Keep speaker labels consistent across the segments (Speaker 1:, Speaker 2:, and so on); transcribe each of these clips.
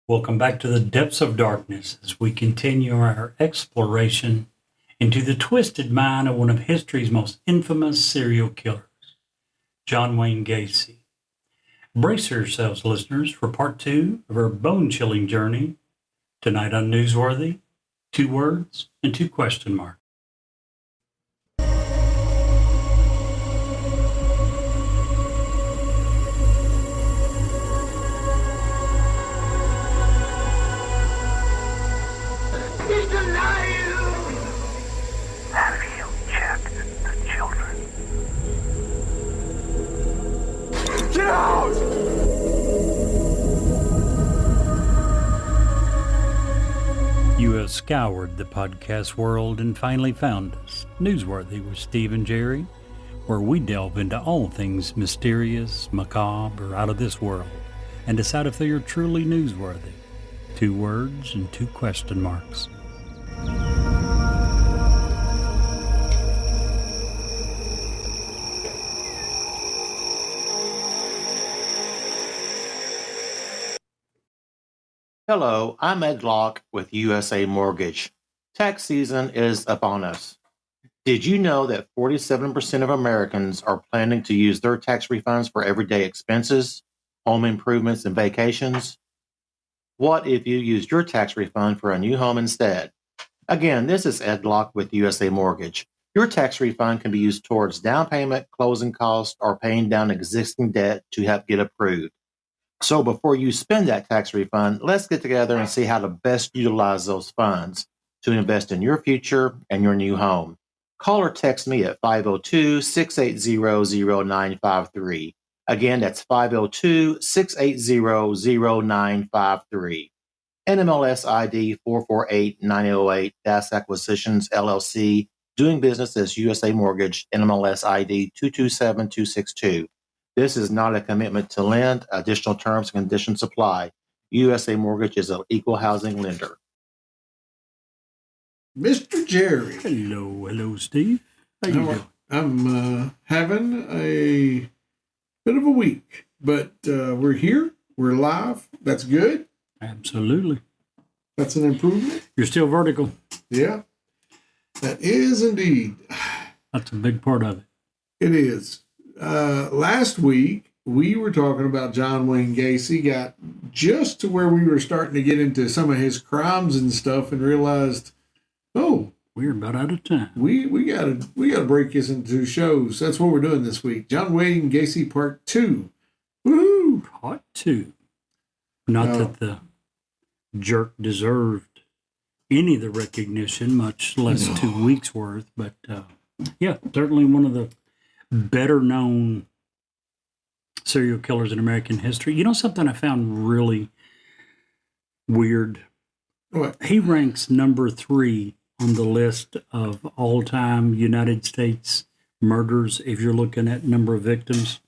Speaker 1: Welcome back to the depths of darkness as we continue our exploration into the twisted mind of one of history's most infamous serial killers, John Wayne Gacy. Brace yourselves, listeners, for part 2 of our bone-chilling journey tonight on Newsworthy, 2 words and 2 question marks.
Speaker 2: He's alive! Have you checked the children? Get out!
Speaker 1: You have scoured the podcast world and finally found us, Newsworthy with Steve and Jerry, where we delve into all things mysterious, macabre, or out of this world, and decide if they are truly newsworthy. 2 words and 2 question marks.
Speaker 3: Hello, I'm Ed Locke with USA Mortgage. Tax season is upon us. Did you know that 47% of Americans are planning to use their tax refunds for everyday expenses, home improvements, and vacations? What if you used your tax refund for a new home instead? Again, this is Ed Locke with USA Mortgage. Your tax refund can be used towards down payment, closing costs, or paying down existing debt to help get approved. So before you spend that tax refund, let's get together and see how to best utilize those funds to invest in your future and your new home. Call or text me at 502-680-0953. Again, that's 502-680-0953. NMLS ID 448-9008, Das Acquisitions, LLC, doing business as USA Mortgage, NMLS ID 227262. This is not a commitment to lend. Additional terms and conditions apply. USA Mortgage is an equal housing lender.
Speaker 4: Mr. Jerry.
Speaker 1: Hello, Steve. How you doing?
Speaker 4: I'm having a bit of a week, but we're here. We're live. That's good.
Speaker 1: Absolutely.
Speaker 4: That's an improvement.
Speaker 1: You're still vertical.
Speaker 4: Yeah, that is indeed.
Speaker 1: That's a big part of it.
Speaker 4: It is. Last week, we were talking about John Wayne Gacy, got just to where we were starting to get into some of his crimes and stuff and realized, oh,
Speaker 1: We're about out of time.
Speaker 4: we gotta break this into 2 shows. That's what we're doing this week. John Wayne Gacy Part 2. Woohoo!
Speaker 1: Part 2. Not that the jerk deserved any of the recognition, much less 2 weeks worth, but yeah, certainly one of the better known serial killers in American history. You know something I found really weird?
Speaker 4: What?
Speaker 1: He ranks number 3 on the list of all-time United States murders if you're looking at number of victims.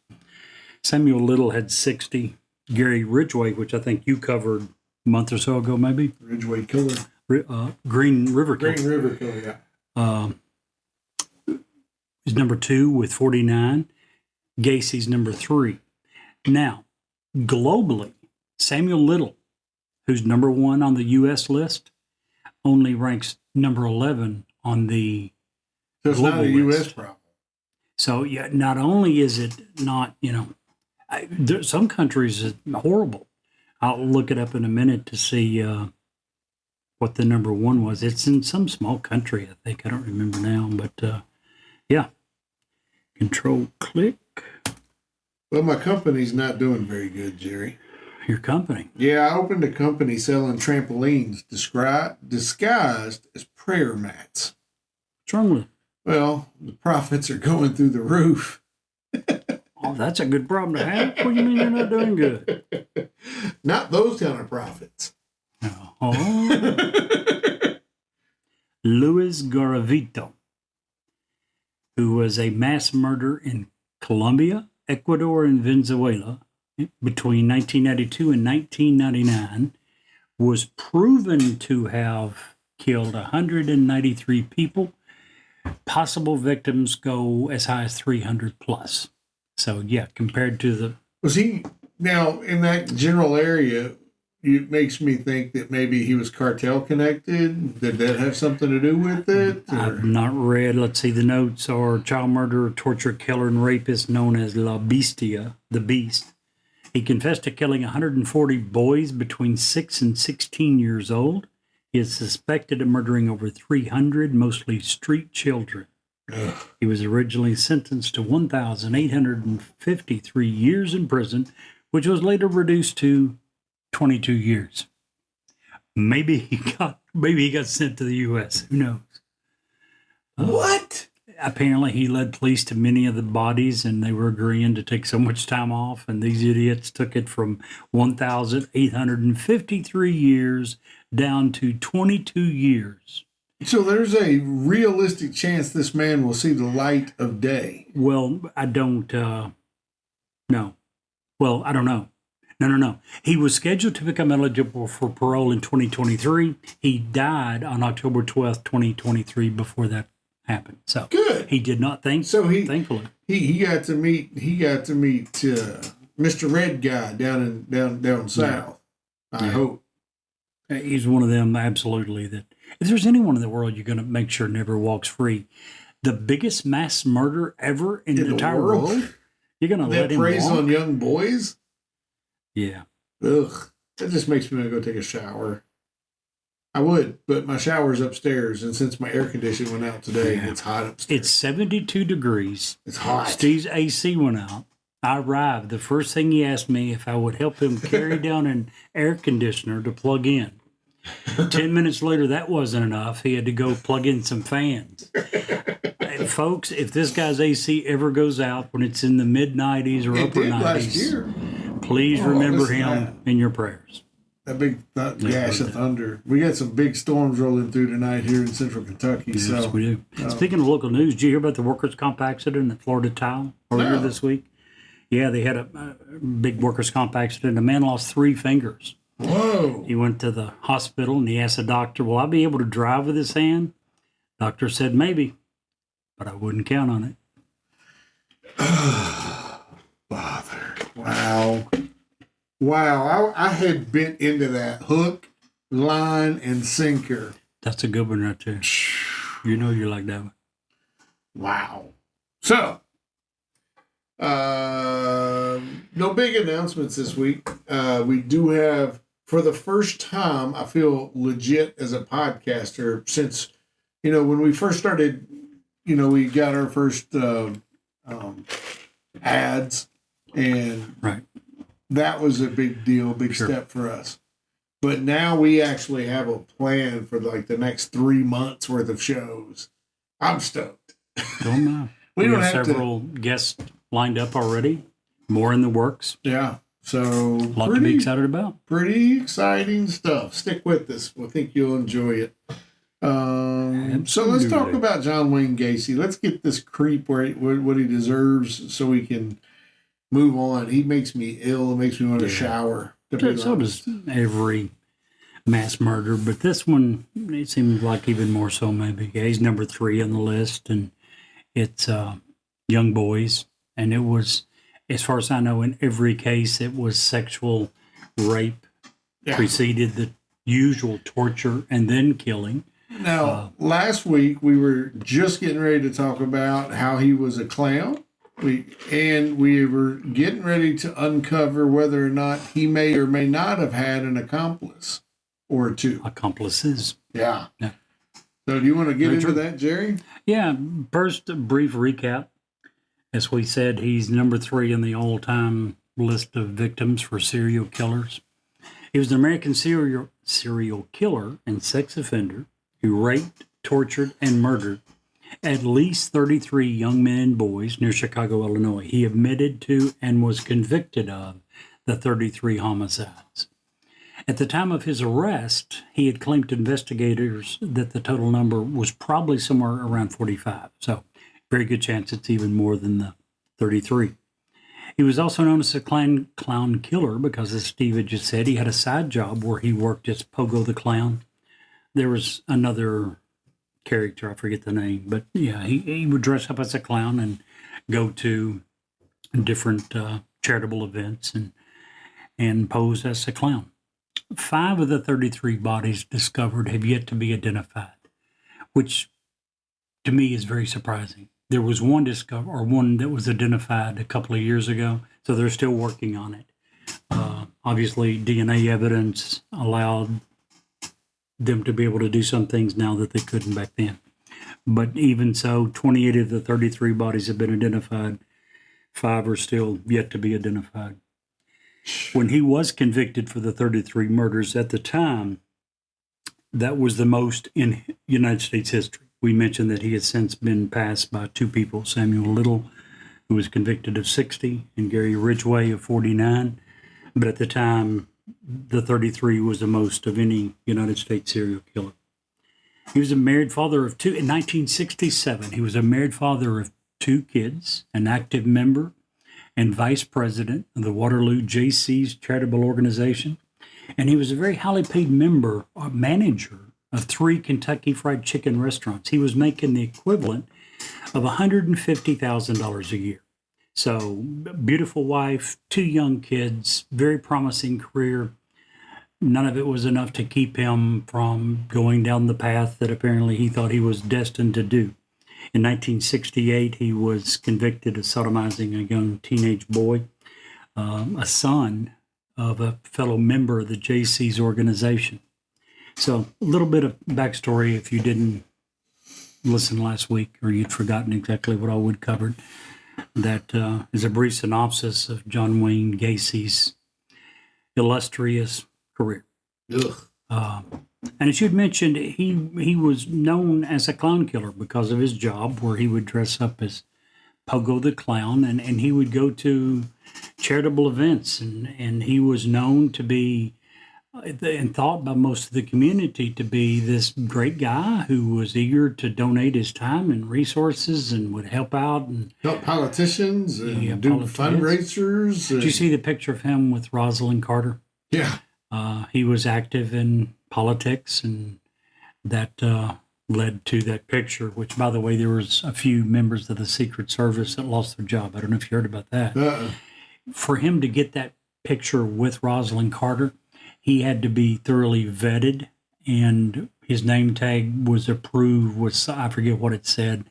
Speaker 1: Samuel Little had 60. Gary Ridgway, which I think you covered a month or so ago maybe.
Speaker 4: Ridgway Killer.
Speaker 1: Green River Killer.
Speaker 4: Green River Killer, yeah.
Speaker 1: Is number 2 with 49. Gacy's number 3. Now, globally, Samuel Little, who's number 1 on the U.S. list, only ranks number 11 on the
Speaker 4: So it's
Speaker 1: global
Speaker 4: not a
Speaker 1: list.
Speaker 4: U.S. problem.
Speaker 1: So, yeah, not only is it not, some countries are horrible. I'll look it up in a minute to see what the number 1 was. It's in some small country, I think. I don't remember now, but yeah. Control click.
Speaker 4: Well, my company's not doing very good, Jerry.
Speaker 1: Your company.
Speaker 4: Yeah, I opened a company selling trampolines disguised as prayer mats.
Speaker 1: What's wrong with it?
Speaker 4: Well, the profits are going through the roof.
Speaker 1: Oh, that's a good problem to have. What do you mean you're not doing good?
Speaker 4: Not those kind of profits.
Speaker 1: Oh. Luis Garavito, who was a mass murderer in Colombia, Ecuador, and Venezuela between 1992 and 1999, was proven to have killed 193 people. Possible victims go as high as 300 plus. So, yeah, compared to the...
Speaker 4: Was he, now, in that general area, it makes me think that maybe he was cartel connected. Did that have something to do with it?
Speaker 1: I've not read. Let's see. The notes are child murderer, torture, killer, and rapist known as La Bestia, the Beast. He confessed to killing 140 boys between 6 and 16 years old. He is suspected of murdering over 300, mostly street children.
Speaker 4: Ugh.
Speaker 1: He was originally sentenced to 1,853 years in prison, which was later reduced to 22 years. Maybe he got sent to the U.S. Who knows?
Speaker 4: What?
Speaker 1: Apparently, he led police to many of the bodies, and they were agreeing to take so much time off. And these idiots took it from 1,853 years down to 22 years.
Speaker 4: So there's a realistic chance this man will see the light of day.
Speaker 1: Well, I don't know. Well, I don't know. No. He was scheduled to become eligible for parole in 2023. He died on October 12th, 2023, before that happened. So
Speaker 4: Good.
Speaker 1: he did not think.
Speaker 4: So
Speaker 1: thankfully,
Speaker 4: he got to meet Mr. Red Guy down south. I hope.
Speaker 1: he's one of them. Absolutely. That if there's anyone in the world you're going to make sure never walks free, the biggest mass murder ever in the entire world, you're going to let him
Speaker 4: preys
Speaker 1: walk?
Speaker 4: on young boys.
Speaker 1: Yeah.
Speaker 4: Ugh, that just makes me want to go take a shower. I would, but my shower's upstairs, and since my air conditioning went out today, it's hot upstairs.
Speaker 1: It's 72 degrees.
Speaker 4: It's hot.
Speaker 1: Steve's AC went out. I arrived. The first thing he asked me if I would help him carry down an air conditioner to plug in. 10 minutes later, that wasn't enough. He had to go plug in some fans. And folks, if this guy's AC ever goes out when it's in the mid-90s or upper 90s,
Speaker 4: last year.
Speaker 1: Please remember him in your prayers.
Speaker 4: That big gash of thunder. We got some big storms rolling through tonight here in central Kentucky.
Speaker 1: Yes,
Speaker 4: so
Speaker 1: we do. Speaking of local news, did you hear about the workers' comp accident at Florida Tile earlier this week? Yeah, they had a big workers' comp accident. A man lost 3 fingers.
Speaker 4: Whoa.
Speaker 1: He went to the hospital and he asked the doctor, will I be able to drive with this hand? Doctor said, maybe, but I wouldn't count on it.
Speaker 4: Father. Wow. I had bent into that hook, line, and sinker.
Speaker 1: That's a good one right there. You know you like that one.
Speaker 4: Wow. So, no big announcements this week. We do have, for the first time, I feel legit as a podcaster since, when we first started, we got our first ads, and
Speaker 1: right.
Speaker 4: That was a big deal, big step for us. But now we actually have a plan for like the next 3 months worth of shows. I'm stoked.
Speaker 1: Don't know.
Speaker 4: We don't have
Speaker 1: several guests lined up already. More in the works.
Speaker 4: Yeah. So
Speaker 1: a lot to be excited about.
Speaker 4: Pretty exciting stuff. Stick with us. We think you'll enjoy it. So let's talk about John Wayne Gacy. Let's get this creep what he deserves so we can move on. He makes me ill. It makes me want to shower.
Speaker 1: So does every mass murder, but this one, it seems like even more so maybe. Yeah, he's number 3 on the list, and it's young boys. And it was, as far as I know, in every case, it was sexual rape preceded the usual torture and then killing.
Speaker 4: Now, last week, we were just getting ready to talk about how he was a clown. We were getting ready to uncover whether or not he may or may not have had an accomplice or 2.
Speaker 1: Accomplices.
Speaker 4: Yeah. So do you want to get into that, Jerry?
Speaker 1: Yeah. First, a brief recap. As we said, he's number 3 in the all-time list of victims for serial killers. He was an American serial killer and sex offender who raped, tortured, and murdered at least 33 young men and boys near Chicago, Illinois. He admitted to and was convicted of the 33 homicides. At the time of his arrest, he had claimed to investigators that the total number was probably somewhere around 45. So, very good chance it's even more than the 33. He was also known as a clown killer because, as Steve had just said, he had a side job where he worked as Pogo the Clown. There was another character, I forget the name, but yeah, he would dress up as a clown and go to different charitable events and pose as a clown. 5 of the 33 bodies discovered have yet to be identified, which to me is very surprising. There was one that was identified a couple of years ago, so they're still working on it. Obviously, DNA evidence allowed them to be able to do some things now that they couldn't back then. But even so, 28 of the 33 bodies have been identified. 5 are still yet to be identified. When he was convicted for the 33 murders at the time, that was the most in United States history. We mentioned that he has since been passed by 2 people, Samuel Little, who was convicted of 60, and Gary Ridgway of 49. But at the time, the 33 was the most of any United States serial killer. He was a married father of 2. In 1967, he was a married father of 2 kids, an active member and vice president of the Waterloo Jaycees charitable organization. And he was a very highly paid member or manager of 3 Kentucky Fried Chicken restaurants. He was making the equivalent of $150,000 a year. So, beautiful wife, 2 young kids, very promising career. None of it was enough to keep him from going down the path that apparently he thought he was destined to do. In 1968, he was convicted of sodomizing a young teenage boy, a son of a fellow member of the Jaycees organization. So, a little bit of backstory if you didn't listen last week or you'd forgotten exactly what all we'd covered. That is a brief synopsis of John Wayne Gacy's illustrious career. And as you'd mentioned, he was known as a clown killer because of his job, where he would dress up as Pogo the Clown, and he would go to charitable events, and he was known to be and thought by most of the community to be this great guy who was eager to donate his time and resources and would help out and
Speaker 4: help politicians and do
Speaker 1: politics.
Speaker 4: fundraisers.
Speaker 1: Did you see the picture of him with Rosalind Carter?
Speaker 4: Yeah.
Speaker 1: He was active in politics, and that led to that picture, which, by the way, there was a few members of the Secret Service that lost their job. I don't know if you heard about that. For him to get that picture with Rosalind Carter, he had to be thoroughly vetted, and his name tag was approved with, I forget what it said,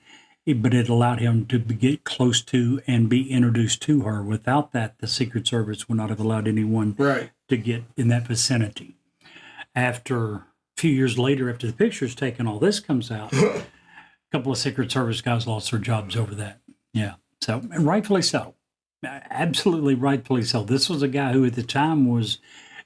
Speaker 1: but it allowed him to get close to and be introduced to her. Without that, the Secret Service would not have allowed anyone to get in that vicinity. After a few years later, after the picture's taken, all this comes out. A couple of Secret Service guys lost their jobs over that. Yeah, so, and rightfully so. Absolutely rightfully so. This was a guy who at the time was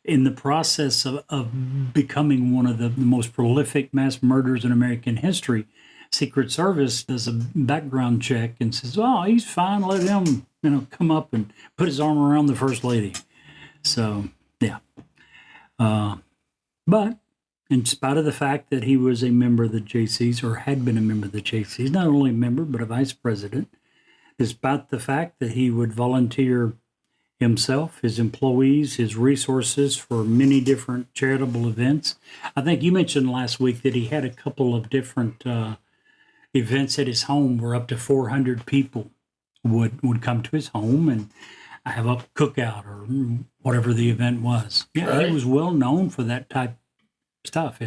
Speaker 1: in the process of becoming one of the most prolific mass murderers in American history. Secret Service does a background check and says, "Oh, he's fine. Let him, come up and put his arm around the First Lady." So, yeah. But in spite of the fact that he was a member of the Jaycees, or had been a member of the Jaycees, not only a member but a vice president, despite the fact that he would volunteer himself, his employees, his resources for many different charitable events. I think you mentioned last week that he had a couple of different events at his home where up to 400 people would come to his home and have a cookout or whatever the event was. Yeah, He was well known for that type of stuff.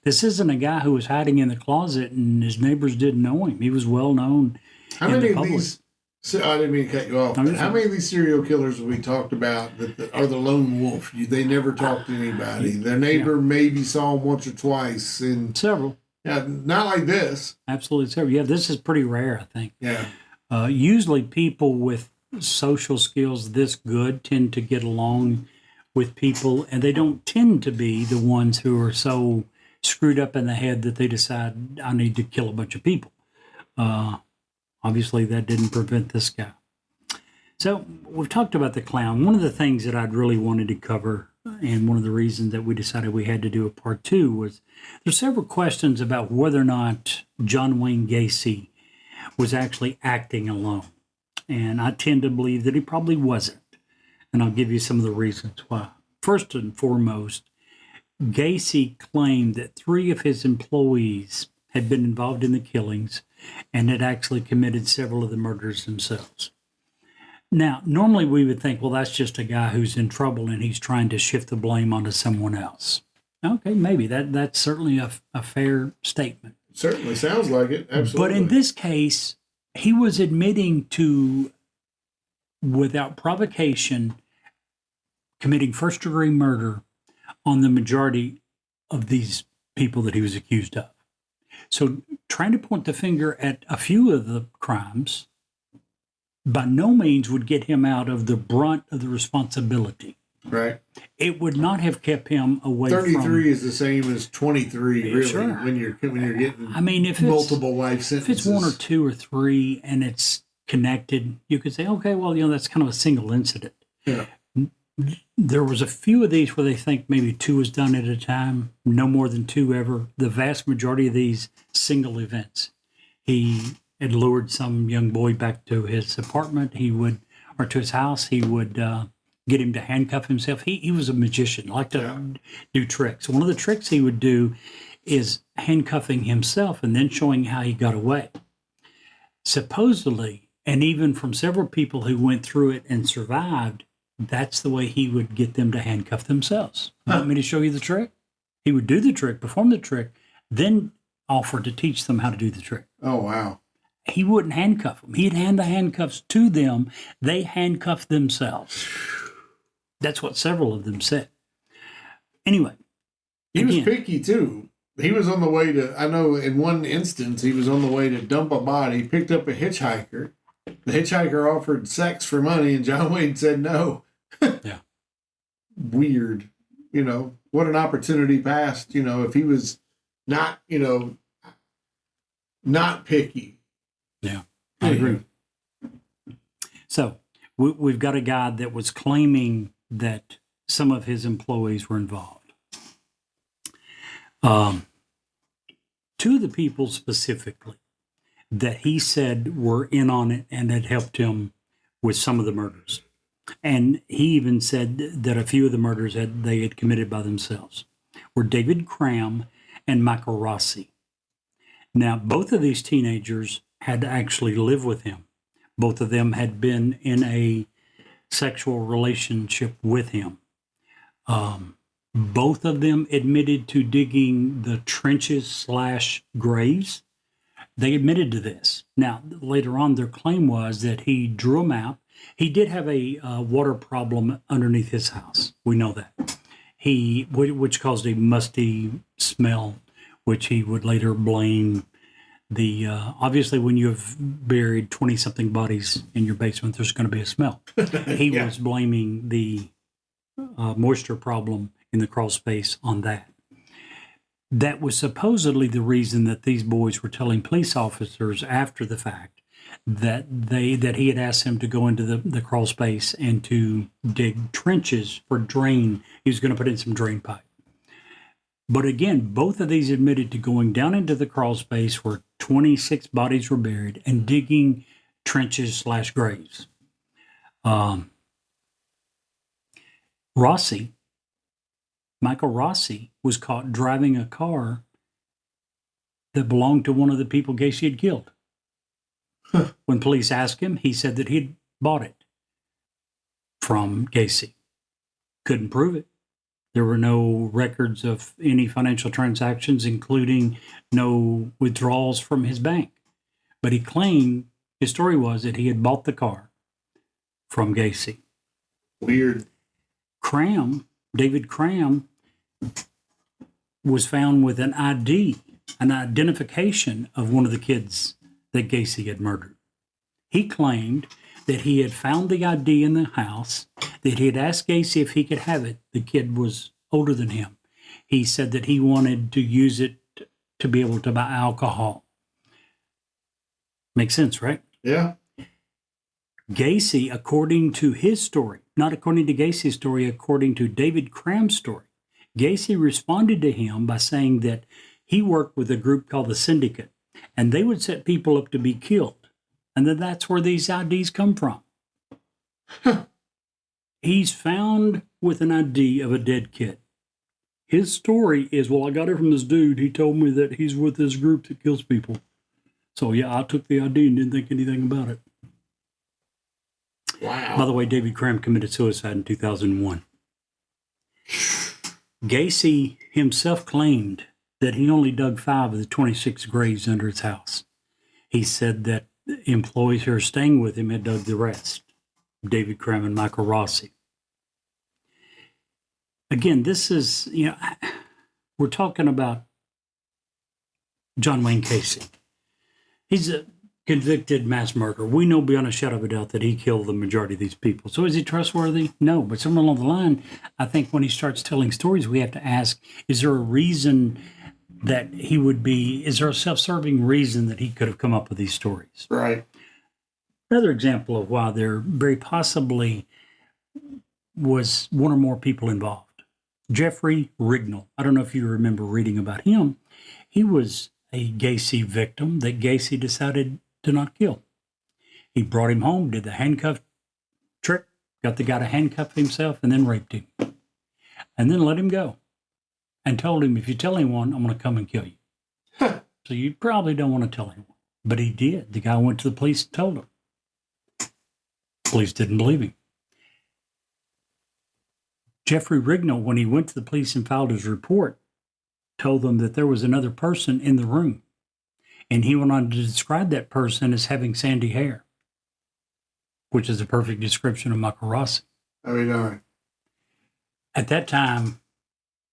Speaker 1: This isn't a guy who was hiding in the closet and his neighbors didn't know him. He was well known.
Speaker 4: How many of these? So I didn't mean to cut you off. But how many of these serial killers have we talked about that are the lone wolf? They never talk to anybody. Their neighbor maybe saw them once or twice. And
Speaker 1: several.
Speaker 4: Yeah, not like this.
Speaker 1: Absolutely several. Yeah, this is pretty rare, I think.
Speaker 4: Yeah.
Speaker 1: Usually people with social skills this good tend to get along with people, and they don't tend to be the ones who are so screwed up in the head that they decide, I need to kill a bunch of people. Obviously, that didn't prevent this guy. So we've talked about the clown. One of the things that I'd really wanted to cover, and one of the reasons that we decided we had to do a part 2, was there's several questions about whether or not John Wayne Gacy was actually acting alone. And I tend to believe that he probably wasn't. And I'll give you some of the reasons why. First and foremost, Gacy claimed that 3 of his employees had been involved in the killings and had actually committed several of the murders themselves. Now, normally we would think, well, that's just a guy who's in trouble and he's trying to shift the blame onto someone else. Okay, maybe that's certainly a fair statement.
Speaker 4: Certainly sounds like it. Absolutely.
Speaker 1: But in this case, he was admitting to, without provocation, committing first-degree murder on the majority of these people that he was accused of. So trying to point the finger at a few of the crimes by no means would get him out of the brunt of the responsibility.
Speaker 4: Right.
Speaker 1: It would not have kept him away
Speaker 4: 33 is the same as 23, really,
Speaker 1: Sure.
Speaker 4: when you're getting
Speaker 1: I mean, if
Speaker 4: multiple life
Speaker 1: if
Speaker 4: sentences.
Speaker 1: it's one or two or three and it's connected, you could say, okay, well, that's kind of a single incident.
Speaker 4: Yeah.
Speaker 1: There was a few of these where they think maybe two was done at a time, no more than two ever. The vast majority of these single events. He had lured some young boy back to his apartment. Or to his house. He would get him to handcuff himself. He was a magician, liked to do tricks. One of the tricks he would do is handcuffing himself and then showing how he got away. Supposedly, and even from several people who went through it and survived, that's the way he would get them to handcuff themselves. Want me to show you the trick? He would do the trick, perform the trick, then offer to teach them how to do the trick.
Speaker 4: Oh, wow.
Speaker 1: He wouldn't handcuff them. He'd hand the handcuffs to them. They handcuffed themselves. That's what several of them said. Anyway.
Speaker 4: He was picky, too. He was on the way to, I know in one instance, he was on the way to dump a body, picked up a hitchhiker. The hitchhiker offered sex for money, and John Wayne said no.
Speaker 1: Yeah.
Speaker 4: Weird. What an opportunity passed, if he was not, not picky.
Speaker 1: Yeah, I agree. So we've got a guy that was claiming that some of his employees were involved. Two of the people specifically that he said were in on it and had helped him with some of the murders. And he even said that a few of the murders they had committed by themselves were David Cram and Michael Rossi. Now, both of these teenagers had to actually live with him. Both of them had been in a sexual relationship with him. Both of them admitted to digging the trenches / graves. They admitted to this. Now, later on, their claim was that he drew them out. He did have a water problem underneath his house. We know that. Which caused a musty smell, which he would later blame obviously when you have buried 20-something bodies in your basement, there's going to be a smell. He was blaming the moisture problem in the crawl space on that. That was supposedly the reason that these boys were telling police officers after the fact that he had asked him to go into the crawl space and to dig trenches for drain. He was going to put in some drain pipe. But again, both of these admitted to going down into the crawl space where 26 bodies were buried and digging trenches / graves. Michael Rossi was caught driving a car that belonged to one of the people Gacy had killed. When police asked him, he said that he'd bought it from Gacy. Couldn't prove it. There were no records of any financial transactions, including no withdrawals from his bank. But he claimed, his story was that he had bought the car from Gacy.
Speaker 4: Weird.
Speaker 1: David Cram, was found with an ID, an identification of one of the kids that Gacy had murdered. He claimed that he had found the ID in the house, that he had asked Gacy if he could have it. The kid was older than him. He said that he wanted to use it to be able to buy alcohol. Makes sense, right?
Speaker 4: Yeah.
Speaker 1: Gacy, according to his story, not according to Gacy's story, according to David Cram's story, Gacy responded to him by saying that he worked with a group called the Syndicate, and they would set people up to be killed. And then that's where these IDs come from. He's found with an ID of a dead kid. His story is, well, I got it from this dude. He told me that he's with this group that kills people. So, yeah, I took the ID and didn't think anything about it.
Speaker 4: Wow.
Speaker 1: By the way, David Cram committed suicide in 2001. Gacy himself claimed that he only dug 5 of the 26 graves under his house. He said that employees who are staying with him had dug the rest. David Cram and Michael Rossi. Again, this is, we're talking about John Wayne Gacy. He's a convicted mass murderer. We know beyond a shadow of a doubt that he killed the majority of these people. So is he trustworthy? No. But somewhere along the line, I think when he starts telling stories, we have to ask, is there a reason that he would be, is there a self-serving reason that he could have come up with these stories?
Speaker 4: Right.
Speaker 1: Another example of why there very possibly was one or more people involved. Jeffrey Rignall. I don't know if you remember reading about him. He was a Gacy victim that Gacy decided to not kill. He brought him home, did the handcuff trick, got the guy to handcuff himself, and then raped him. And then let him go. And told him, if you tell anyone, I'm going to come and kill you. So you probably don't want to tell anyone. But he did. The guy went to the police and told him. Police didn't believe him. Jeffrey Rignall, when he went to the police and filed his report, told them that there was another person in the room. And he went on to describe that person as having sandy hair, which is a perfect description of Michael Rossi.
Speaker 4: I mean,
Speaker 1: At that time,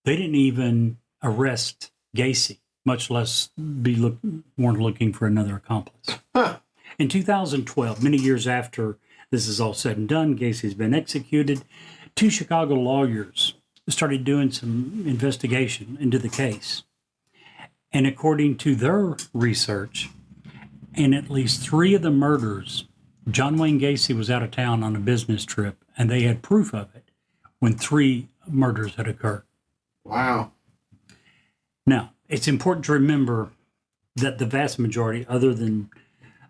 Speaker 1: they didn't even arrest Gacy, much less weren't looking for another accomplice. In 2012, many years after this is all said and done, Gacy's been executed. 2 Chicago lawyers started doing some investigation into the case. And according to their research, in at least 3 of the murders, John Wayne Gacy was out of town on a business trip, and they had proof of it when 3 murders had occurred.
Speaker 4: wow.
Speaker 1: Now, it's important to remember that the vast majority, other than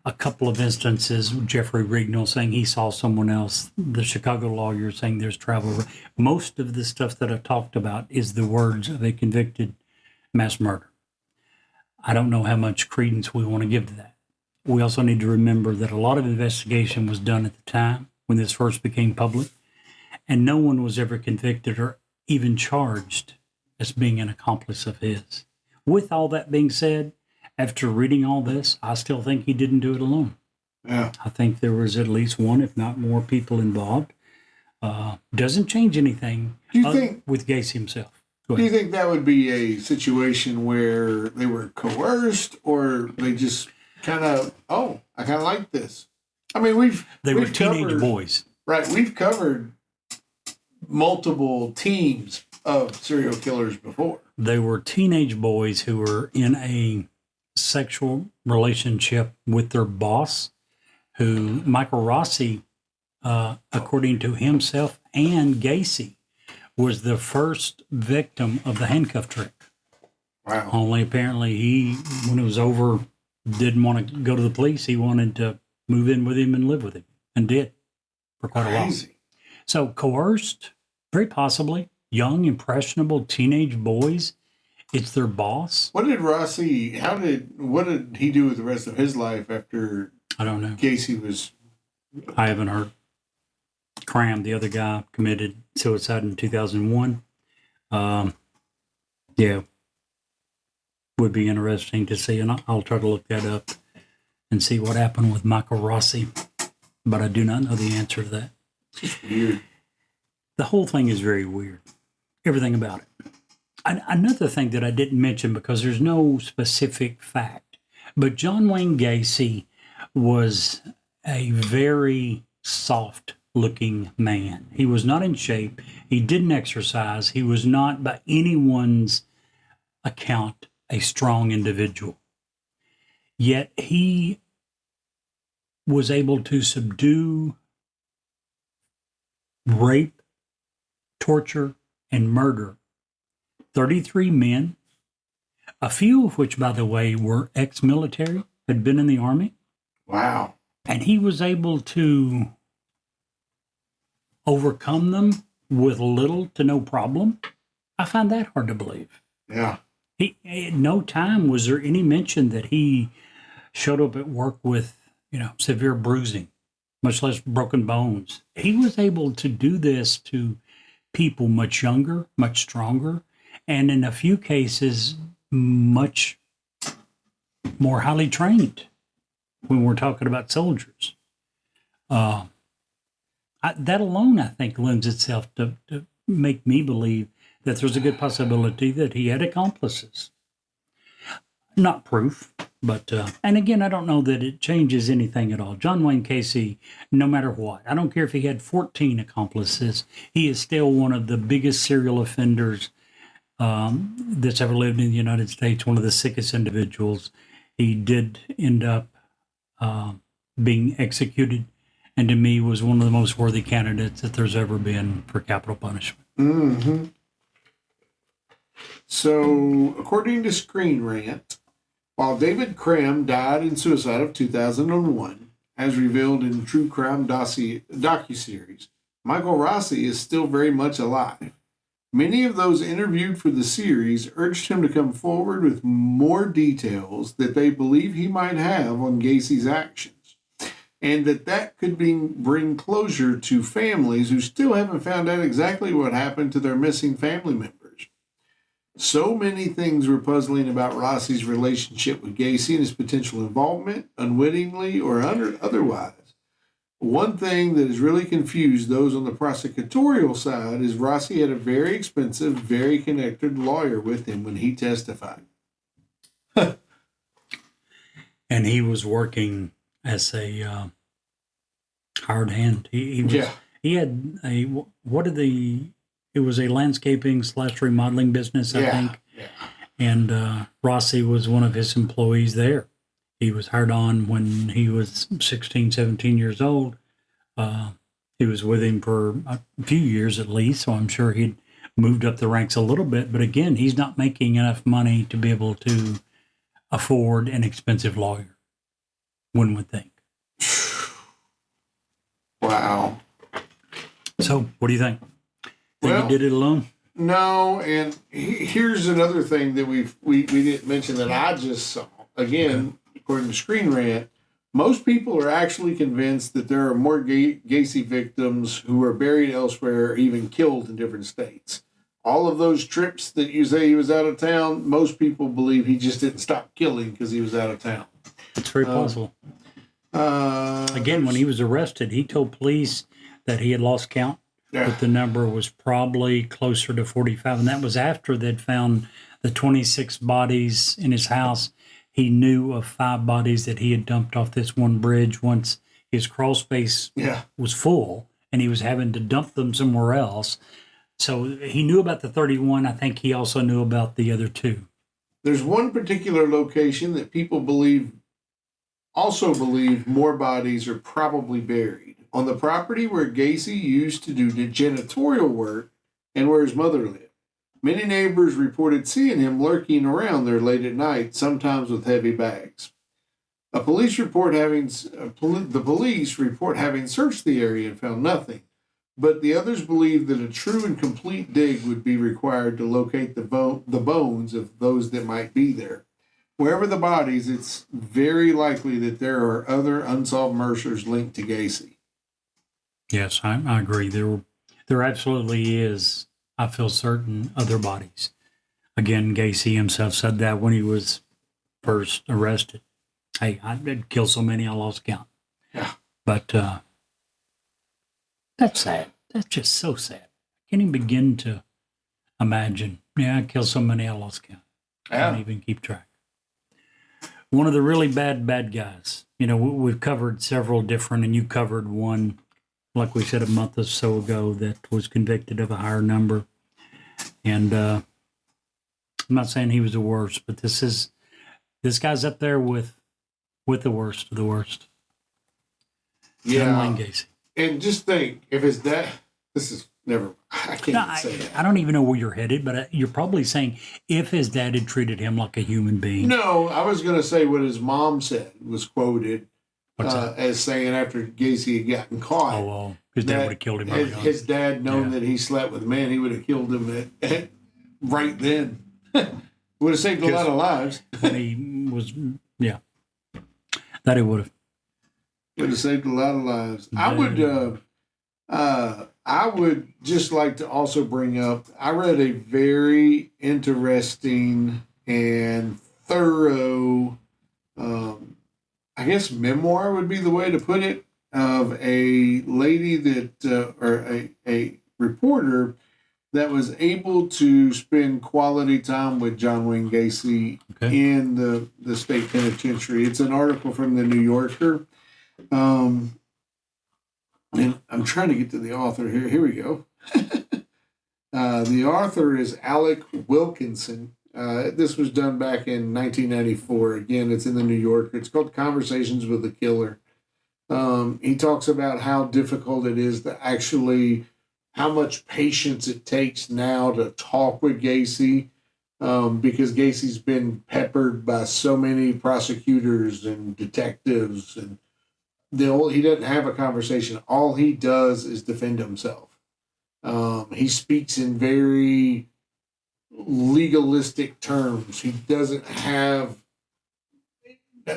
Speaker 1: a couple of instances, Jeffrey Rignall saying he saw someone else, the Chicago lawyer saying there's travel, most of the stuff that I've talked about is the words of a convicted mass murder. I don't know how much credence we want to give to that. We also need to remember that a lot of investigation was done at the time when this first became public, and no one was ever convicted or even charged as being an accomplice of his. With all that being said, after reading all this, I still think he didn't do it alone.
Speaker 4: Yeah.
Speaker 1: I think there was at least one, if not more, people involved. Doesn't change anything
Speaker 4: Do you think
Speaker 1: with Gacy himself. Go
Speaker 4: Do you
Speaker 1: ahead.
Speaker 4: think that would be a situation where they were coerced, or they just kind of, I kind of like this? I mean,
Speaker 1: They were
Speaker 4: we've
Speaker 1: teenage
Speaker 4: covered-
Speaker 1: boys.
Speaker 4: Right, we've covered multiple teams of serial killers before.
Speaker 1: They were teenage boys who were in a sexual relationship with their boss, who Michael Rossi, according to himself and Gacy, was the first victim of the handcuff trick.
Speaker 4: Wow.
Speaker 1: Only apparently he, when it was over, didn't want to go to the police. He wanted to move in with him and live with him, and did for quite a while.
Speaker 4: Crazy.
Speaker 1: So coerced, very possibly, young, impressionable teenage boys. It's their boss.
Speaker 4: What did he do with the rest of his life after
Speaker 1: I don't know.
Speaker 4: Gacy was?
Speaker 1: I haven't heard. Cram, the other guy, committed suicide in 2001. Yeah. Would be interesting to see, and I'll try to look that up and see what happened with Michael Rossi. But I do not know the answer to that.
Speaker 4: It's weird.
Speaker 1: The whole thing is very weird. Everything about it. Another thing that I didn't mention, because there's no specific fact, but John Wayne Gacy was a very soft-looking man. He was not in shape. He didn't exercise. He was not, by anyone's account, a strong individual. Yet he was able to subdue rape, torture, and murder 33 men, a few of which, by the way, were ex-military, had been in the Army.
Speaker 4: Wow.
Speaker 1: And he was able to overcome them with little to no problem. I find that hard to believe.
Speaker 4: Yeah.
Speaker 1: At no time was there any mention that he showed up at work with, severe bruising. much less broken bones. He was able to do this to people much younger, much stronger, and in a few cases, much more highly trained when we're talking about soldiers. That alone, I think, lends itself to make me believe that there's a good possibility that he had accomplices. Not proof, but, and again, I don't know that it changes anything at all. John Wayne Gacy, no matter what, I don't care if he had 14 accomplices, he is still one of the biggest serial offenders that's ever lived in the United States, one of the sickest individuals. He did end up being executed, and to me was one of the most worthy candidates that there's ever been for capital punishment.
Speaker 4: Mm-hmm. So, according to Screen Rant, while David Cram died in suicide of 2001, as revealed in True Crime docuseries, Michael Rossi is still very much alive. Many of those interviewed for the series urged him to come forward with more details that they believe he might have on Gacy's actions, and that could bring closure to families who still haven't found out exactly what happened to their missing family members. So many things were puzzling about Rossi's relationship with Gacy and his potential involvement, unwittingly or otherwise. One thing that has really confused those on the prosecutorial side is Rossi had a very expensive, very connected lawyer with him when he testified.
Speaker 1: And he was working as a hired hand. He had it was a landscaping / remodeling business, I think. Yeah. And Rossi was one of his employees there. He was hired on when he was 16, 17 years old. He was with him for a few years at least, so I'm sure he'd moved up the ranks a little bit. But again, he's not making enough money to be able to afford an expensive lawyer, one would think.
Speaker 4: Wow.
Speaker 1: So, what do you think?
Speaker 4: Well,
Speaker 1: he did it alone?
Speaker 4: No, and here's another thing that we didn't mention that I just saw. Again, according to Screen Rant, most people are actually convinced that there are more Gacy victims who are buried elsewhere or even killed in different states. All of those trips that you say he was out of town, most people believe he just didn't stop killing because he was out of town.
Speaker 1: It's very possible. Again, when he was arrested, he told police that he had lost count. Yeah. But the number was probably closer to 45, and that was after they'd found the 26 bodies in his house. He knew of 5 bodies that he had dumped off this one bridge once his crawl space was full, and he was having to dump them somewhere else. So he knew about the 31. I think he also knew about the other 2.
Speaker 4: There's one particular location that people believe more bodies are probably buried. On the property where Gacy used to do janitorial work and where his mother lived. Many neighbors reported seeing him lurking around there late at night, sometimes with heavy bags. The police report having searched the area and found nothing, but the others believe that a true and complete dig would be required to locate the bones of those that might be there. Wherever the bodies, it's very likely that there are other unsolved murders linked to Gacy.
Speaker 1: Yes, I agree. There absolutely is, I feel certain, other bodies. Again, Gacy himself said that when he was first arrested. Hey, I did kill so many I lost count.
Speaker 4: Yeah.
Speaker 1: But that's sad. That's just so sad. I can't even begin to imagine. Yeah, I killed so many I lost count. I can't even keep track. One of the really bad guys. You know, we've covered several different, and you covered one, like we said, a month or so ago, that was convicted of a higher number. And I'm not saying he was the worst, but this guy's up there with the worst of the worst.
Speaker 4: Yeah.
Speaker 1: John Wayne Gacy.
Speaker 4: And just think, if his dad, I can't even say that.
Speaker 1: I don't even know where you're headed, but you're probably saying if his dad had treated him like a human being.
Speaker 4: No, I was going to say what his mom said was quoted as saying after Gacy had gotten caught.
Speaker 1: Oh, well, his dad would have killed him.
Speaker 4: His dad, knowing that he slept with a man, he would have killed him right then. Would have saved a lot of lives.
Speaker 1: When he was, that he would have.
Speaker 4: Would have saved a lot of lives. I would just like to also bring up, I read a very interesting and thorough, I guess memoir would be the way to put it, of a lady that, or a reporter that was able to spend quality time with John Wayne Gacy in the state penitentiary. It's an article from the New Yorker. And I'm trying to get to the author here. Here we go. The author is Alec Wilkinson. This was done back in 1994. Again, it's in the New Yorker. It's called Conversations with the Killer. He talks about how difficult it is to actually, how much patience it takes now to talk with Gacy, because Gacy's been peppered by so many prosecutors and detectives, and he doesn't have a conversation. All he does is defend himself. He speaks in very legalistic terms. He doesn't have.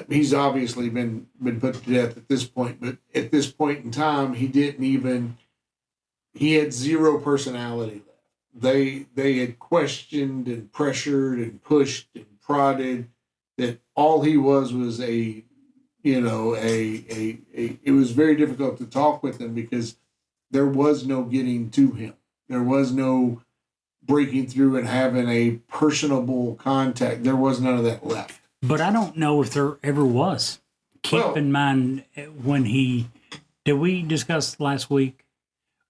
Speaker 4: He's obviously been put to death at this point, but at this point in time, he had zero personality left. They had questioned and pressured and pushed and prodded that all he was it was very difficult to talk with him because there was no getting to him. There was no breaking through and having a personable contact. There was none of that left.
Speaker 1: But I don't know if there ever was. Keep in mind did we discuss last week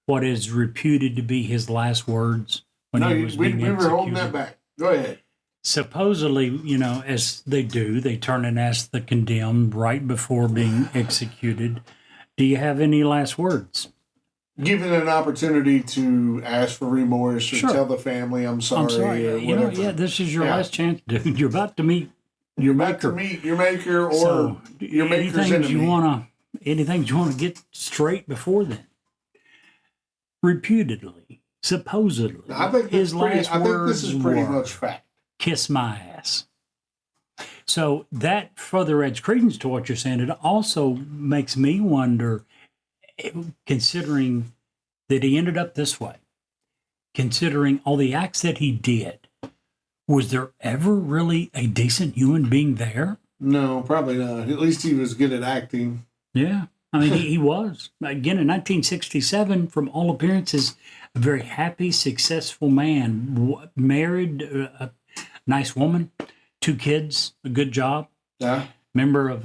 Speaker 1: what is reputed to be his last words when he was being executed?
Speaker 4: We were holding that back. Go ahead.
Speaker 1: Supposedly, as they do, they turn and ask the condemned right before being executed, do you have any last words?
Speaker 4: Given an opportunity to ask for remorse or tell the family, I'm sorry. Or whatever.
Speaker 1: This is your last chance, dude. You're about to meet your maker.
Speaker 4: Your maker or your maker's enemy.
Speaker 1: Anything you want to get straight before then. Reputedly, supposedly,
Speaker 4: I think
Speaker 1: his last words
Speaker 4: I think this is pretty much fact.
Speaker 1: Kiss my ass. So that further adds credence to what you're saying. It also makes me wonder, considering that he ended up this way, considering all the acts that he did, was there ever really a decent human being there?
Speaker 4: No, probably not. At least he was good at acting.
Speaker 1: Yeah. I mean, he was. Again, in 1967, from all appearances, a very happy, successful man, married, a nice woman, 2 kids, a good job.
Speaker 4: Yeah.
Speaker 1: Member of,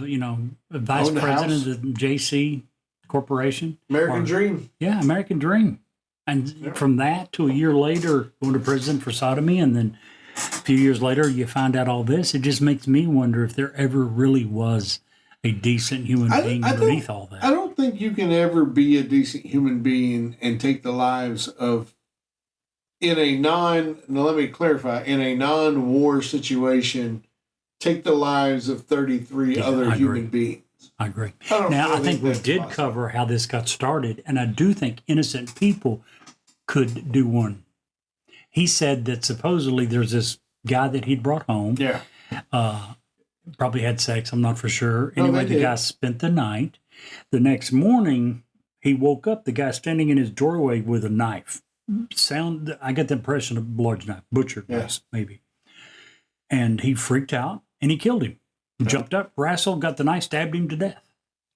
Speaker 1: vice president of the JC Corporation.
Speaker 4: American Dream.
Speaker 1: Yeah, American Dream. And from that to a year later, going to prison for sodomy, and then a few years later, you find out all this. It just makes me wonder if there ever really was a decent human being underneath all that.
Speaker 4: I don't think you can ever be a decent human being and take the lives of, in a non-war situation, take the lives of 33 other human beings.
Speaker 1: I agree. I think we did cover how this got started, and I do think innocent people could do one. He said that supposedly there's this guy that he'd brought home.
Speaker 4: Yeah.
Speaker 1: Probably had sex, I'm not for sure. Anyway, the guy spent the night. The next morning, he woke up, the guy standing in his doorway with a knife. I get the impression of a large knife, butcher knife, maybe. And he freaked out, and he killed him. Jumped up, wrestled, got the knife, stabbed him to death.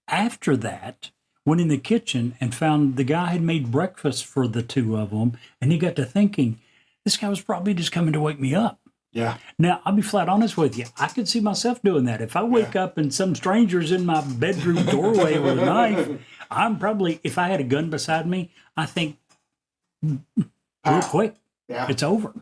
Speaker 1: After that, went in the kitchen and found the guy had made breakfast for the 2 of them, and he got to thinking, this guy was probably just coming to wake me up.
Speaker 4: Yeah.
Speaker 1: Now, I'll be flat honest with you. I could see myself doing that. If I wake up and some stranger's in my bedroom doorway with a knife, I'm probably, if I had a gun beside me, I think real quick, it's over.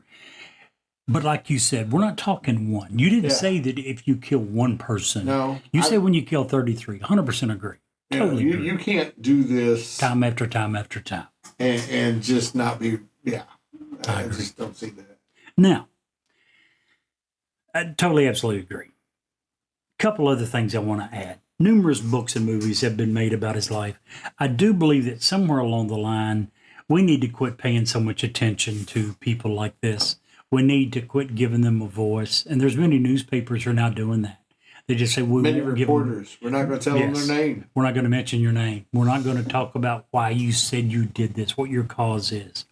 Speaker 1: But like you said, we're not talking one. You didn't say that if you kill one person.
Speaker 4: No.
Speaker 1: You say when you kill 33. 100% agree. Totally agree.
Speaker 4: You can't do this.
Speaker 1: Time after time after time.
Speaker 4: And just not be, I just don't see that.
Speaker 1: Now, I totally, absolutely agree. A couple other things I want to add. Numerous books and movies have been made about his life. I do believe that somewhere along the line, we need to quit paying so much attention to people like this. We need to quit giving them a voice. And there's many newspapers who are now doing that. They just say, we
Speaker 4: Many
Speaker 1: won't give them,
Speaker 4: reporters. We're not going to tell them
Speaker 1: Yes.
Speaker 4: their name.
Speaker 1: we're not going to mention your name. We're not going to talk about why you said you did this, what your cause is.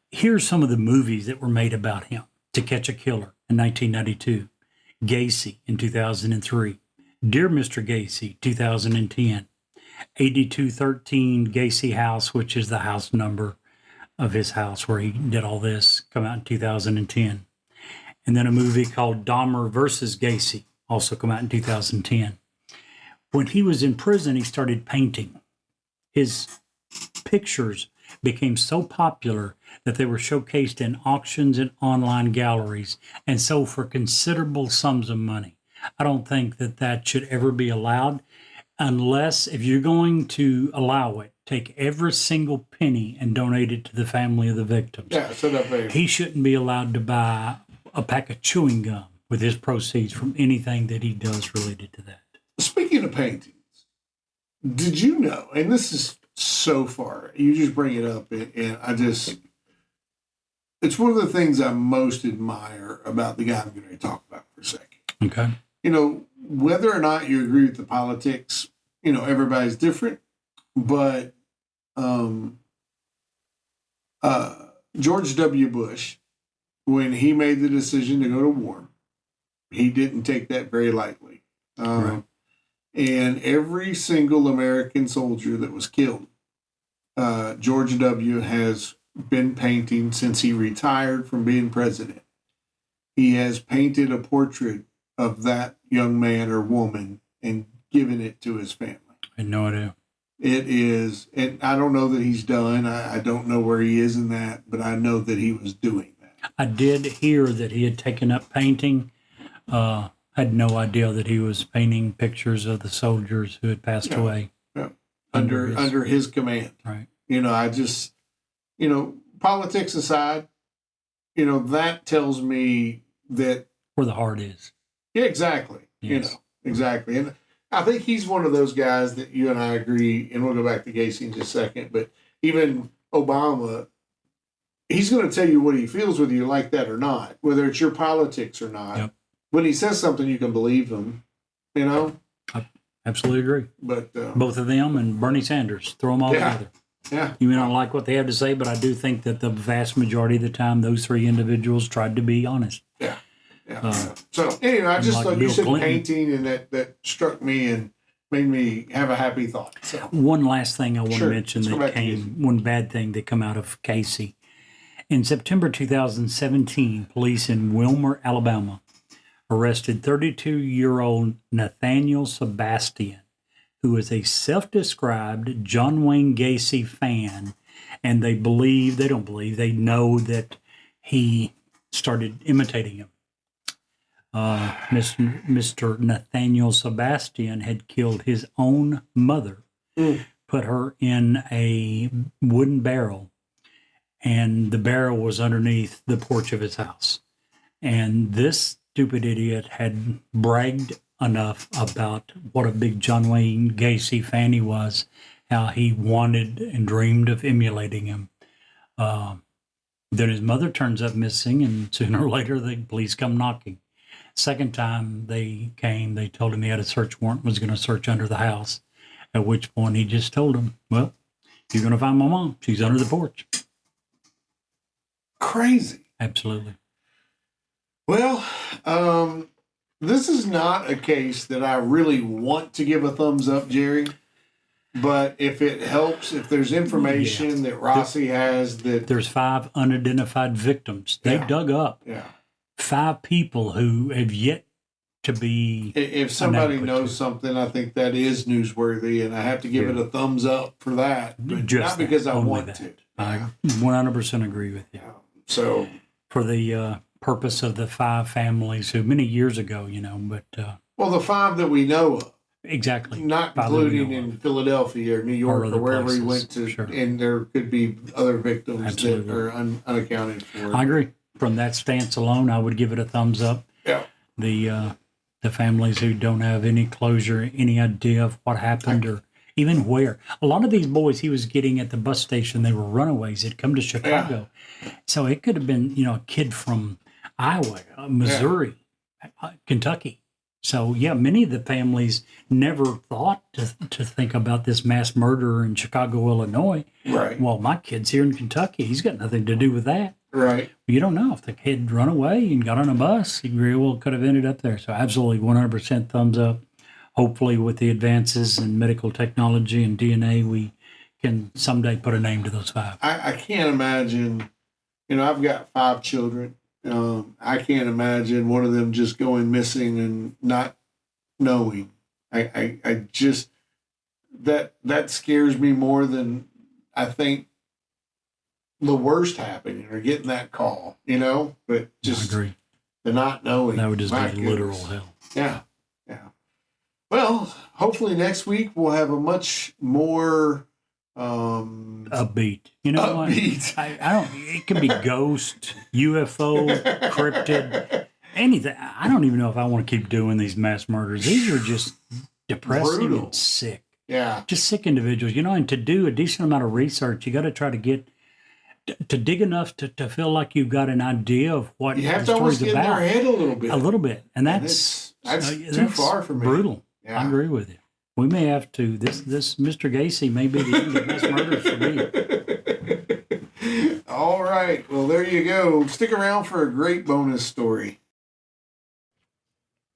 Speaker 1: Here's some of the movies that were made about him. To Catch a Killer in 1992. Gacy in 2003. Dear Mr. Gacy, 2010. 8213 Gacy House, which is the house number of his house where he did all this, come out in 2010. And then a movie called Dahmer versus Gacy, also come out in 2010. When he was in prison, he started painting. His pictures became so popular that they were showcased in auctions and online galleries and sold for considerable sums of money. I don't think that that should ever be allowed unless, if you're going to allow it, take every single penny and donate it to the family of the victims.
Speaker 4: Yeah, set up a.
Speaker 1: He shouldn't be allowed to buy a pack of chewing gum with his proceeds from anything that he does related to that.
Speaker 4: Speaking of paintings, did you know, and this is so far, you just bring it up, and it's one of the things I most admire about the guy I'm going to talk about for a second.
Speaker 1: Okay.
Speaker 4: You know, whether or not you agree with the politics, you know, everybody's different, but George W. Bush, when he made the decision to go to war, he didn't take that very lightly.
Speaker 1: Right.
Speaker 4: And every single American soldier that was killed, George W. has been painting since he retired from being president. He has painted a portrait of that young man or woman and given it to his family.
Speaker 1: I had no idea.
Speaker 4: It is, and I don't know that he's done. I don't know where he is in that, but I know that he was doing that.
Speaker 1: I did hear that he had taken up painting. I had no idea that he was painting pictures of the soldiers who had passed away.
Speaker 4: Yeah. Under his command.
Speaker 1: Right.
Speaker 4: You know, I just, you know, politics aside, you know, that tells me that.
Speaker 1: Where the heart is.
Speaker 4: Yeah, exactly.
Speaker 1: Yes.
Speaker 4: You know, exactly. And I think he's one of those guys that you and I agree, and we'll go back to Gacy in just a second, but even Obama, he's going to tell you what he feels, whether you like that or not, whether it's your politics or not.
Speaker 1: Yep.
Speaker 4: When he says something, you can believe him, you know?
Speaker 1: I absolutely agree.
Speaker 4: But
Speaker 1: Both of them and Bernie Sanders, throw them all together.
Speaker 4: Yeah.
Speaker 1: You may not like what they have to say, but I do think that the vast majority of the time, those three individuals tried to be honest.
Speaker 4: Yeah. So anyway, I just
Speaker 1: like
Speaker 4: thought you
Speaker 1: Bill
Speaker 4: said
Speaker 1: Clinton.
Speaker 4: painting, and that struck me and made me have a happy thought. So
Speaker 1: One last thing I want
Speaker 4: Sure.
Speaker 1: to mention
Speaker 4: Let's go
Speaker 1: that
Speaker 4: back to
Speaker 1: came, one bad thing that come out of Casey. In September 2017, police in Wilmer, Alabama, arrested 32-year-old Nathaniel Sebastian, who is a self-described John Wayne Gacy fan, and they know that he started imitating him. Mr. Nathaniel Sebastian had killed his own mother, put her in a wooden barrel, and the barrel was underneath the porch of his house. And this stupid idiot had bragged enough about what a big John Wayne Gacy fan he was, how he wanted and dreamed of emulating him. Then his mother turns up missing, and sooner or later the police come knocking. Second time they came, they told him he had a search warrant, was going to search under the house, at which point he just told them, well, you're going to find my mom. She's under the porch.
Speaker 4: crazy.
Speaker 1: Absolutely.
Speaker 4: Well, this is not a case that I really want to give a thumbs up, Jerry. But if it helps, if there's information that Rossi has that...
Speaker 1: There's 5 unidentified victims. They dug up 5 people who have yet to be...
Speaker 4: If somebody knows something, I think that is newsworthy, and I have to give it a thumbs up for that. But
Speaker 1: Just
Speaker 4: not because I
Speaker 1: only
Speaker 4: want
Speaker 1: that.
Speaker 4: to.
Speaker 1: I 100% agree with you.
Speaker 4: So...
Speaker 1: For the purpose of the 5 families who many years ago, but...
Speaker 4: well, the 5 that we know of.
Speaker 1: Exactly.
Speaker 4: Not
Speaker 1: 5 that we
Speaker 4: including
Speaker 1: know
Speaker 4: in
Speaker 1: of.
Speaker 4: Philadelphia or New York or,
Speaker 1: other
Speaker 4: wherever he
Speaker 1: places.
Speaker 4: went to.
Speaker 1: Sure.
Speaker 4: And there could be other victims
Speaker 1: Absolutely.
Speaker 4: that are unaccounted for.
Speaker 1: I agree. From that stance alone, I would give it a thumbs up.
Speaker 4: Yeah.
Speaker 1: The families who don't have any closure, any idea of what happened or even where. A lot of these boys he was getting at the bus station, they were runaways. They'd come to Chicago. So it could have been, a kid from Iowa, Missouri, Kentucky. So, yeah, many of the families never thought to think about this mass murder in Chicago, Illinois.
Speaker 4: Right.
Speaker 1: Well, my kid's here in Kentucky. He's got nothing to do with that.
Speaker 4: Right.
Speaker 1: You don't know if the kid had run away and got on a bus. He very well could have ended up there. So, absolutely 100% thumbs up. Hopefully, with the advances in medical technology and DNA, we can someday put a name to those 5.
Speaker 4: I can't imagine, I've got 5 children. I can't imagine one of them just going missing and not knowing. I just, that scares me more than I think the worst happening or getting that call, but just
Speaker 1: I agree.
Speaker 4: the not knowing.
Speaker 1: That would just
Speaker 4: My
Speaker 1: be literal
Speaker 4: goodness.
Speaker 1: hell.
Speaker 4: Yeah. Yeah. Well, hopefully next week we'll have a much more
Speaker 1: Upbeat. You know
Speaker 4: upbeat.
Speaker 1: what? I don't. It could be ghost, UFO, cryptid, anything. I don't even know if I want to keep doing these mass murders. These are just depressing
Speaker 4: Brutal.
Speaker 1: and sick.
Speaker 4: Yeah.
Speaker 1: Just sick individuals. And to do a decent amount of research, you got to try to get to dig enough to feel like you've got an idea of what
Speaker 4: You have
Speaker 1: the
Speaker 4: to almost
Speaker 1: story's
Speaker 4: get in
Speaker 1: about.
Speaker 4: their head a little bit.
Speaker 1: A little bit, and
Speaker 4: And
Speaker 1: that's
Speaker 4: too far for me.
Speaker 1: Brutal.
Speaker 4: Yeah.
Speaker 1: I agree with you. We may have to. This Mr. Gacy may be the end of mass murders for me.
Speaker 4: All right. Well, there you go. Stick around for a great bonus story.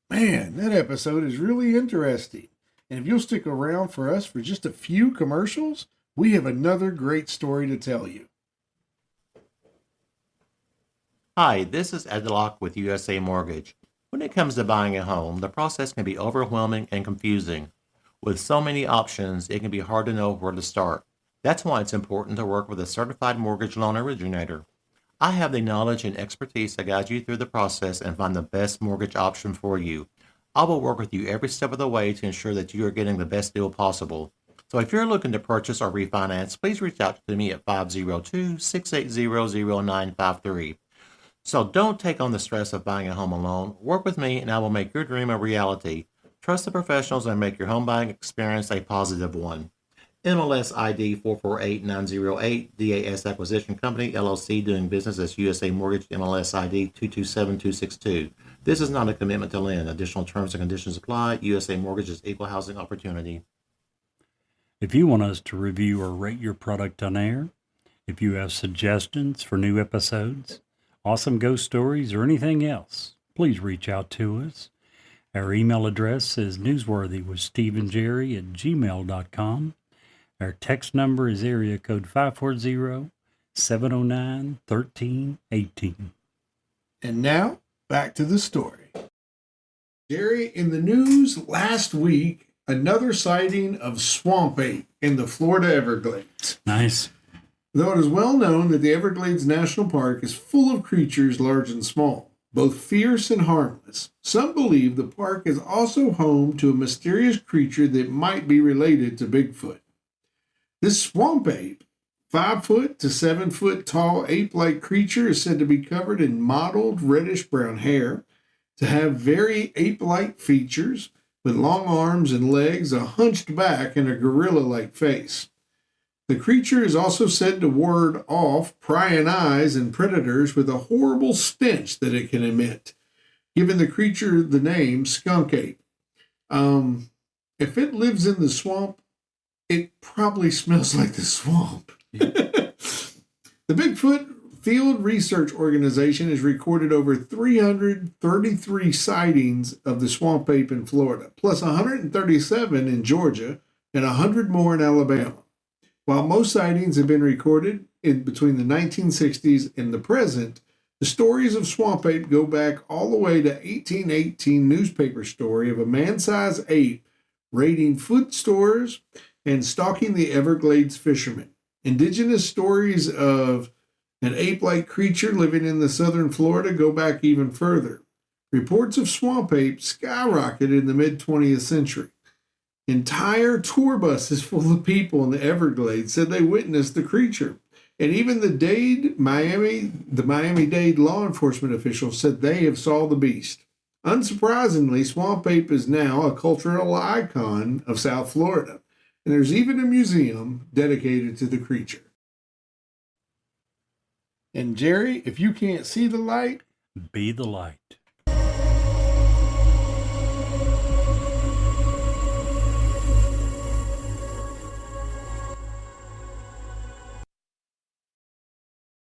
Speaker 4: Man, that episode is really interesting. And if you'll stick around for us for just a few commercials, we have another great story to tell you.
Speaker 3: Hi, this is Ed Locke with USA Mortgage. When it comes to buying a home, the process can be overwhelming and confusing. With so many options, it can be hard to know where to start. That's why it's important to work with a certified mortgage loan originator. I have the knowledge and expertise to guide you through the process and find the best mortgage option for you. I will work with you every step of the way to ensure that you are getting the best deal possible. So if you're looking to purchase or refinance, please reach out to me at 502-680-0953. So don't take on the stress of buying a home alone. Work with me and I will make your dream a reality. Trust the professionals and make your home buying experience a positive one. MLS ID 448908, DAS Acquisition Company, LLC, doing business as USA Mortgage, MLS ID 227262. This is not a commitment to lend. Additional terms and conditions apply. USA Mortgage is equal housing opportunity.
Speaker 1: If you want us to review or rate your product on air, if you have suggestions for new episodes, awesome ghost stories, or anything else, please reach out to us. Our email address is newsworthyWithSteveandJerry@gmail.com. Our text number is area code 540-709-1318.
Speaker 4: And now, back to the story. Jerry, in the news last week, another sighting of swamp ape in the Florida Everglades.
Speaker 1: Nice.
Speaker 4: Though it is well known that the Everglades National Park is full of creatures large and small, both fierce and harmless, some believe the park is also home to a mysterious creature that might be related to Bigfoot. This swamp ape, 5 foot to 7 foot tall ape-like creature, is said to be covered in mottled reddish-brown hair, to have very ape-like features, with long arms and legs, a hunched back, and a gorilla-like face. The creature is also said to ward off prying eyes and predators with a horrible stench that it can emit, giving the creature the name skunk ape. If it lives in the swamp, it probably smells like the swamp. The Bigfoot Field Research Organization has recorded over 333 sightings of the swamp ape in Florida, plus 137 in Georgia and 100 more in Alabama. While most sightings have been recorded in between the 1960s and the present, the stories of swamp ape go back all the way to 1818 newspaper story of a man-sized ape raiding food stores and stalking the Everglades fishermen. Indigenous stories of an ape-like creature living in the southern Florida go back even further. Reports of swamp ape skyrocketed in the mid-20th century. Entire tour buses full of people in the Everglades said they witnessed the creature. And even the Miami-Dade law enforcement officials said they have saw the beast. Unsurprisingly, swamp ape is now a cultural icon of South Florida. And there's even a museum dedicated to the creature. And Jerry, if you can't see the light,
Speaker 1: Be the light.